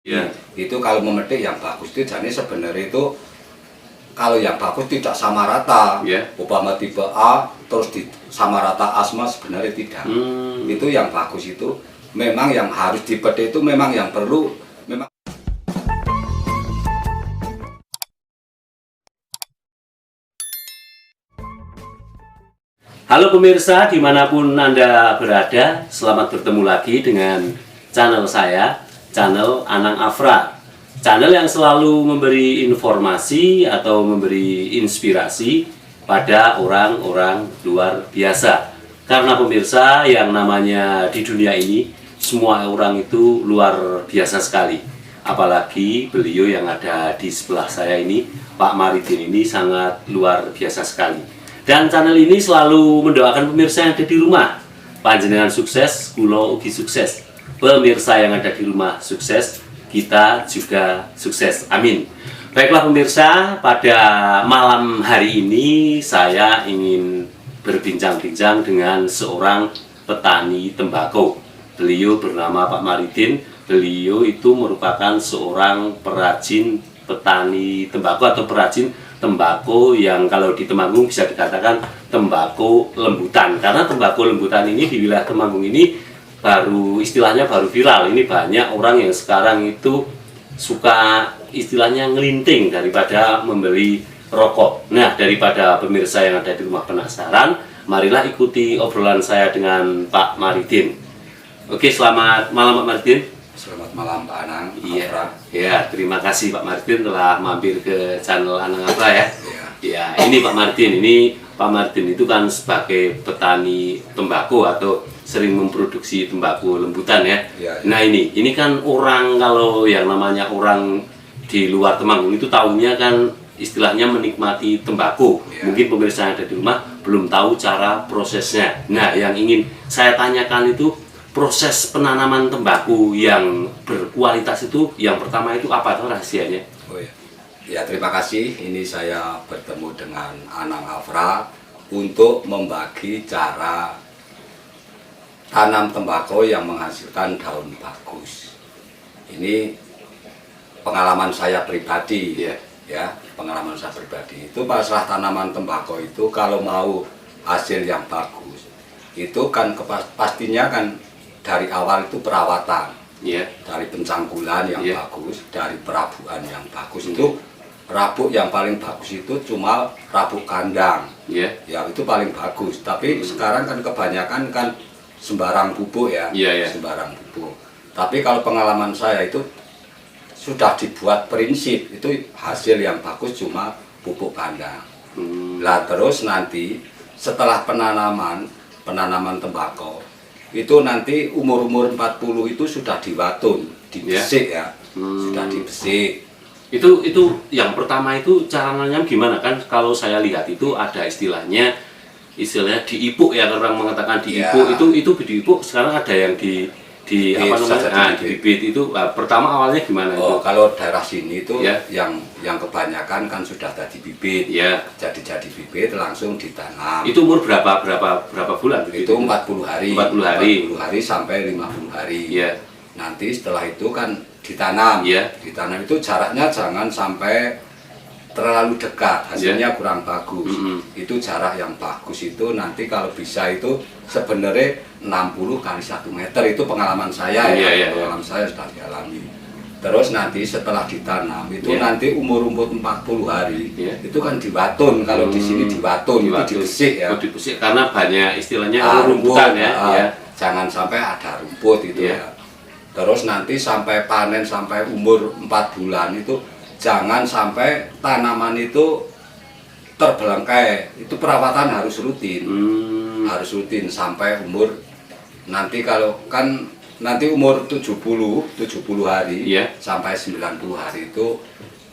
Ya. Itu kalau memetik yang bagus itu jadi sebenarnya itu kalau yang bagus tidak sama rata. Ya. Umpama tipe A terus di sama rata asma sebenarnya tidak. Itu yang bagus itu memang yang harus dipetik itu memang yang perlu memang. Halo pemirsa, dimanapun Anda berada, selamat bertemu lagi dengan channel saya, channel Anang Afra. Channel yang selalu memberi informasi atau memberi inspirasi pada orang-orang luar biasa. Karena pemirsa, yang namanya di dunia ini, semua orang itu luar biasa sekali. Apalagi beliau yang ada di sebelah saya ini, Pak Maridin ini sangat luar biasa sekali. Dan channel ini selalu mendoakan pemirsa yang ada di rumah. Panjenengan sukses, kula ugi sukses. Pemirsa yang ada di rumah sukses, kita juga sukses. Amin. Baiklah pemirsa, pada malam hari ini saya ingin berbincang-bincang dengan seorang petani tembakau. Beliau bernama Pak Maridin. Beliau itu merupakan seorang perajin petani tembakau atau perajin tembakau yang kalau di Temanggung bisa dikatakan tembakau lembutan, karena tembakau lembutan ini di wilayah Temanggung ini istilahnya baru viral. Ini banyak orang yang sekarang itu suka istilahnya ngelinting daripada membeli rokok. Nah, daripada pemirsa yang ada di rumah penasaran, marilah ikuti obrolan saya dengan Pak Maridin. Oke, selamat malam Pak Maridin. Selamat malam Pak Anang. Iya, ya, terima kasih Pak Maridin telah mampir ke channel Anang Afra ya. Ya, ini Pak Maridin, Pak Maridin itu kan sebagai petani tembakau atau sering memproduksi tembakau lembutan ya. Nah ini kan orang, kalau yang namanya orang di luar Temanggung itu tahunya kan istilahnya menikmati tembakau. Mungkin pemirsa yang ada di rumah belum tahu cara prosesnya. Nah, yang ingin saya tanyakan itu proses penanaman tembakau yang berkualitas itu, yang pertama itu apa tuh rahasianya? Oh ya. Ya, terima kasih. Ini saya bertemu dengan Anang Afra untuk membagi cara tanam tembakau yang menghasilkan daun bagus. Ini pengalaman saya pribadi, ya, pengalaman saya pribadi. Itu masalah tanaman tembakau itu kalau mau hasil yang bagus, itu kan pastinya kan dari awal itu perawatan, dari pencangkulan yang bagus, dari perabuan yang bagus. Itu rabuk yang paling bagus itu cuma rabuk kandang, ya itu paling bagus. Tapi sekarang kan kebanyakan kan sembarang pupuk ya, sembarang pupuk. Tapi kalau pengalaman saya itu sudah dibuat prinsip itu hasil yang bagus cuma pupuk kandang. Lah terus nanti setelah penanaman tembakau itu nanti umur 40 itu sudah diwatun, dibesik ya, sudah dibesik. Itu yang pertama itu cara nanam gimana? Kan kalau saya lihat itu ada istilahnya diipuk ya, orang mengatakan diipuk. Itu diipuk sekarang ada yang di apa namanya? Di bibit itu pertama awalnya gimana itu? Kalau daerah sini itu yang kebanyakan kan sudah jadi bibit. Jadi bibit langsung ditanam. Itu umur berapa bulan? Itu 40 hari. 40 hari sampai 50 hari. Nanti setelah itu kan ditanam. Ditanam itu jaraknya jangan sampai terlalu dekat, hasilnya kurang bagus. Itu jarak yang bagus itu nanti kalau bisa itu sebenarnya 60 kali 1 meter. Itu pengalaman saya pengalaman saya sudah dialami. Terus nanti setelah ditanam itu nanti umur 40 hari itu kan diwatun. Kalau di sini diwatun itu dibesik ya. Dibesik karena banyak istilahnya rumputan ya. Jangan sampai ada rumput itu ya. Terus nanti sampai panen sampai umur 4 bulan itu jangan sampai tanaman itu terbelengkai. Itu perawatan harus rutin. Harus rutin sampai umur nanti kalau kan nanti umur 70 hari sampai 90 hari itu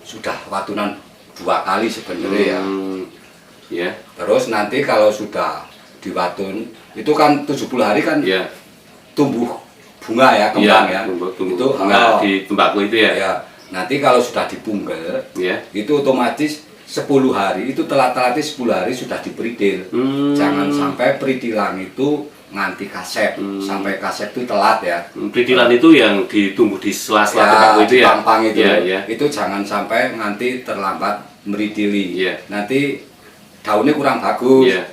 sudah watunan 2 kali sebenarnya ya. Terus nanti kalau sudah diwatun itu kan 70 hari kan tumbuh bunga ya, kembang itu bunga di tembakau itu ya. Nanti kalau sudah dipungkel, itu otomatis 10 hari, itu telat-telatnya 10 hari sudah diperidil. Jangan sampai peridilan itu nganti kasep, sampai kasep itu telat ya. Perintilan itu yang ditumbuh di sela-sela tembakau itu di ya? pampang itu, Ya. itu jangan sampai nanti terlambat meridili. Ya. Nanti daunnya kurang bagus. Ya.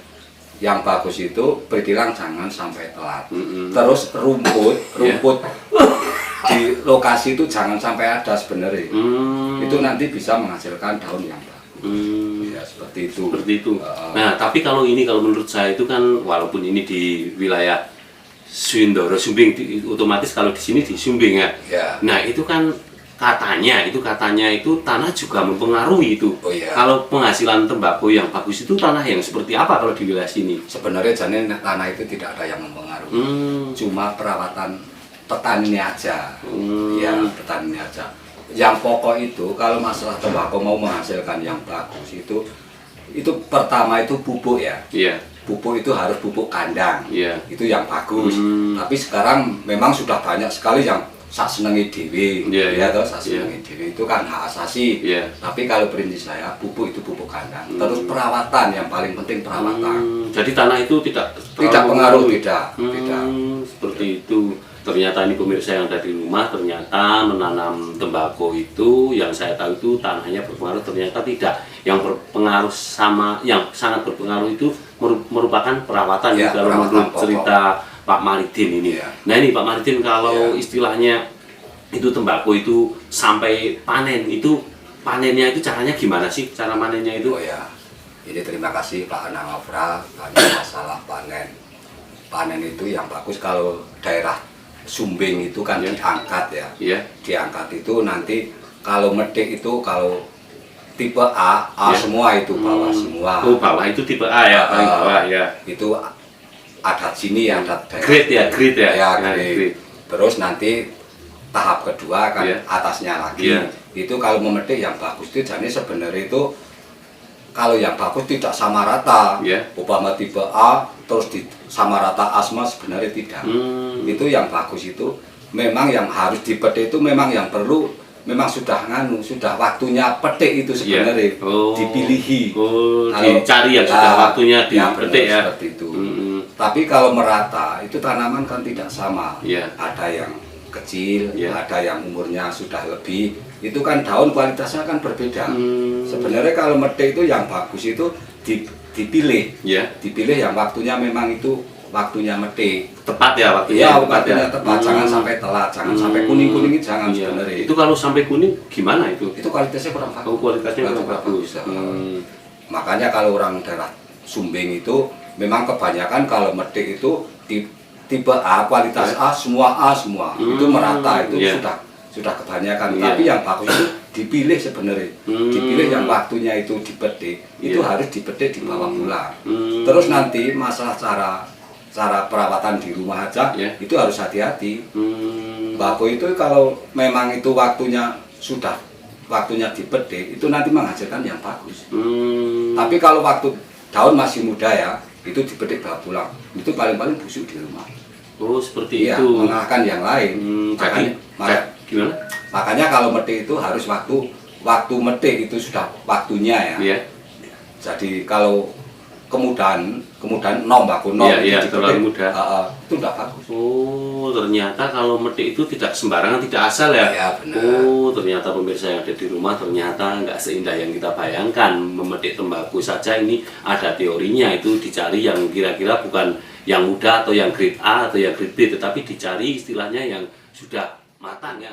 Yang bagus itu perintilan jangan sampai telat. Mm-mm. Terus rumput di lokasi itu jangan sampai ada sebenarnya. Itu nanti bisa menghasilkan daun yang bagus. Ya seperti itu. Seperti itu. Nah, tapi kalau menurut saya itu kan walaupun ini di wilayah Swindoro, Sumbing, otomatis kalau di sini di Sumbing ya. Ya. Nah, itu kan katanya itu tanah juga mempengaruhi itu. Oh, iya. Kalau penghasilan tembakau yang bagus itu tanah yang seperti apa kalau di wilayah sini? Sebenarnya jadi tanah itu tidak ada yang mempengaruhi. Cuma perawatan petaninya aja. Ya, petaninya aja. Yang pokok itu kalau masalah tembakau mau menghasilkan yang bagus itu pertama itu pupuk ya. Iya. Pupuk itu harus pupuk kandang. Iya. Itu yang bagus. Tapi sekarang memang sudah banyak sekali yang sak senengi dewe. Iya. Ya toh, sak senengi dewe itu kan hak asasi. Iya. Tapi kalau prinsip saya pupuk itu pupuk kandang. Terus perawatan yang paling penting perawatan. Jadi tanah itu tidak Pengaruh tidak. Seperti itu. Ternyata ini pemirsa yang ada di rumah, ternyata menanam tembakau itu yang saya tahu itu tanahnya berpengaruh, ternyata tidak. Yang berpengaruh yang sangat berpengaruh itu merupakan perawatan Ya, kalau perawatan menurut pokok. cerita Pak Maridin ini. Ya. Nah ini Pak Maridin kalau Ya. istilahnya itu tembakau itu sampai panen itu panennya itu caranya gimana sih cara panennya itu? Oh ya, ini terima kasih Pak Anang Afra karena masalah panen. Panen itu yang bagus kalau daerah Sumbing itu kan Ya. diangkat ya. Iya. Diangkat itu nanti kalau medek itu kalau tipe A Ya. semua itu bawah semua. Oh bawah itu tipe A ya, paling bawah ya. Itu adat sini adat daerah. Grade ya, grade ya. Ya, Nah, grade. grade. Terus nanti tahap kedua kan Ya. atasnya lagi. Ya. Itu kalau memetik yang bagus itu jadi sebenarnya itu kalau yang bagus tidak sama rata. Ya. Umpama tipe A terus sama rata asma sebenarnya tidak. Itu yang bagus itu memang yang harus dipetik itu memang yang perlu memang sudah sudah waktunya petik itu sebenarnya dipilihi. Oh, Kalau- dicari yang sudah waktunya ya, dipetik benar, ya. seperti itu. Tapi kalau merata itu tanaman kan tidak sama. Iya. Ada yang kecil, Iya. ada yang umurnya sudah lebih. Itu kan daun kualitasnya kan berbeda. Sebenarnya kalau medek itu yang bagus itu dipilih. Ya. Dipilih yang waktunya memang itu waktunya medek. Tepat ya waktunya. Iya, tepat waktunya tepat. Jangan sampai telat, jangan sampai kuning-kuning itu jangan Iya. sebenarnya. Itu kalau sampai kuning gimana itu? Itu kualitasnya kurang bagus. Oh, kualitasnya kurang bagus. ya. Makanya kalau orang daerah Sumbing itu memang kebanyakan kalau medek itu tipe A, kualitas A semua itu merata itu Iya. sudah kebanyakan. Iya. Tapi yang bagus itu dipilih sebenarnya. Dipilih yang waktunya itu dipetik. Itu Iya. harus dipetik di bawah bulan. Terus nanti masalah cara perawatan di rumah aja Iya. itu harus hati-hati. Bako itu kalau memang itu waktunya dipetik itu nanti menghasilkan yang bagus. Tapi kalau waktu daun masih muda ya itu dipetik bawa pulang itu paling-paling busuk di rumah. Oh, seperti Iya, itu. mengalahkan yang lain. Jadi, gimana? Makanya kalau medek itu harus waktu medek itu sudah waktunya ya. Iya. Jadi kalau kemudahan baku nom Iya, itu terlalu muda. itu tidak bagus. Oh, ternyata kalau medek itu tidak sembarangan, tidak asal ya? Iya, benar. Oh, ternyata pemirsa yang ada di rumah ternyata nggak seindah yang kita bayangkan. Memetik tembakau saja ini ada teorinya, itu dicari yang kira-kira bukan yang muda atau yang grade A atau yang grade B, tetapi dicari istilahnya yang sudah matang ya.